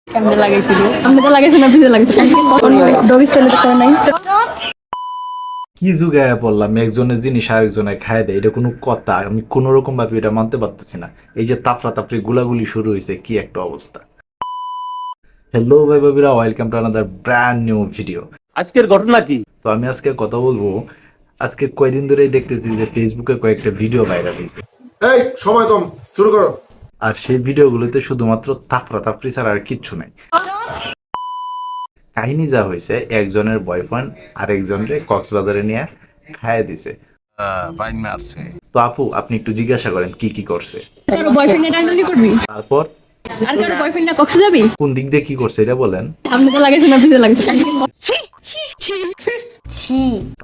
কেমনে লাগাইছিল আমি তো লাগাইছি না ভিজে লাগাইছি ডগ স্টাইলে তো করে নাই কি যুগায় পড়লাম, একজনের জিনিস আরেকজনে খায় দেয়, এটা কোনো কথা? আমি কোনো রকম ভাবে এটা মানতে পারতেছি না। এই যে তাফরা তাফরি গুলাগুলি শুরু হয়েছে, কি একটা অবস্থা। হ্যালো ভাই ভাবিরা, welcome to another brand new video. আজকের ঘটনা কি? তো আমি আজকে কথা বলবো, আজকে কয়দিন ধরেই দেখতেছি যে ফেসবুকে কয়েকটা ভিডিও ভাইরাল হয়েছে, এই সময় কম, শুরু করো। আর সেই ভিডিওগুলোতে শুধুমাত্র তাফরা তাফরি ছাড়া আর কিচ্ছু নাই। কাহিনী যা হয়েছে, একজনের বয়ফ্রেন্ড আরেকজনের কক্সবাজারে নিয়ে খাইয়ে দিছে। তো আপু, আপনি একটু জিজ্ঞাসা করেন কি কি করছে। কারো বয়ফ্রেন্ড টাইটালি করবি তারপর আর কারো বয়ফ্রেন্ড না কক্সে যাবি কোন দিক দিয়ে কি করছে এটা বলেন। আমি তো লাগাইছি না ভিজে লাগাইছি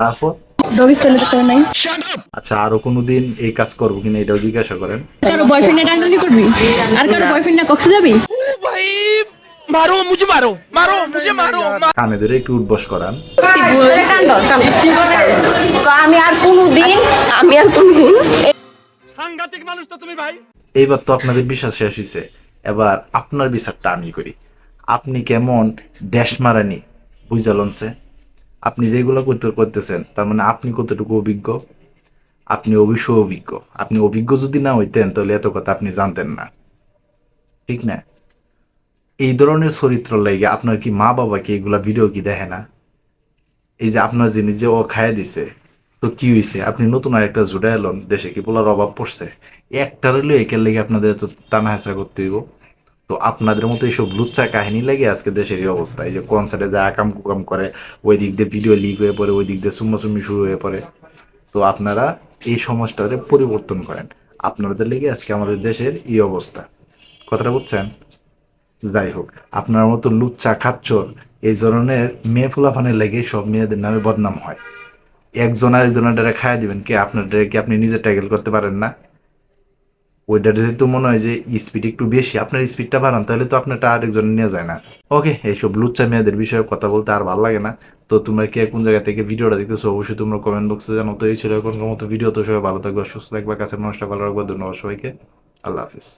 তারপর ডগ স্টাইলে তো করে নাই আচ্ছা, আরো কোনোদিন এই কাজ করবো কিনা এটাও জিজ্ঞাসা করেন। কারো বয়ফ্রেন্ড টাইটালি করবি আর কারো বয়ফ্রেন্ড না কক্সে যাবি মারো মুঝে মারো, মারো মুঝে মারো। কানে ধরে একটু উঠবস করান। আমি আর কোনোদিন সাংঘাতিক মানুষ তো তুমি ভাই। এইবার তো আপনাদের বিশ্বাস শেষ হয়েছে, এবার আপনার বিচারটা আমি করি। আপনি কেমন ড্যাশ মারানি বুঝালনছে? আপনি যেগুলো করতেছেন তার মানে আপনি কতটুকু অভিজ্ঞ? আপনি অবশ্যই অভিজ্ঞ। আপনি অভিজ্ঞ যদি না হইতেন তাহলে এত কথা আপনি জানতেন না, ঠিক না? এই ধরনের চরিত্র লাগে আপনার কি মা বাবা কি এগুলা ভিডিও কি দেখে না? এই যে আপনার জিনিস যে ও খাইয়া দিছে, তো কি হয়েছে? আপনি নতুন আরেকটা জুড়ে এলেন, দেশে কি বলার অভাব পড়ছে? একটা হলেও একের লেগে আপনাদের তো টানা হেঁচড়া করতে হইব। তো আপনাদের মতো এইসব লুচ্চা কাহিনী লাগে আজকে দেশের এই অবস্থা। এই যে কনসার্টে যা আকাম কুকাম করে, ওই দিক দিয়ে ভিডিও লিক হয়ে পড়ে, ওই দিক দিয়ে সুম্মাসুম্মি শুরু হয়ে পড়ে। তো আপনারা এই সমাজটারে পরিবর্তন করেন। আপনাদের লেগে আজকে আমাদের দেশের এই অবস্থা। কথাটা বুঝছেন? যাই হোক, আপনার মতো লুচ্চা খাচ্চর এই ধরনের মেয়ে ফুলাফানের লেগে সব মেয়েদের নামে বদনাম হয়। একজন আরেকজনের দ্বারা খাইয়া দিবেন কে? আপনার দ্বারা কি আপনি নিজে ট্যাকেল করতে পারেন না? ওইটার যেহেতু মনে হয় যে স্পিড একটু বেশি, আপনার স্পিডটা বাড়ান, তাহলে তো আপনারটা আরেকজন নিয়ে যায় না। ওকে, এইসব লুচ্চা মেয়েদের বিষয়ে কথা বলতে আর ভালো লাগে না। তো তোমরা কে কোন জায়গা থেকে ভিডিওটা দেখতেছো অবশ্যই তোমরা কমেন্ট বক্সে জানো। তো এই ছিল এখনকার মতো ভিডিও। তো সবাই ভালো থাকবে, সুস্থ থাকবে, কাছের মানুষটা ভালো রাখবে। ধন্যবাদ সবাইকে। আল্লাহ হাফিজ।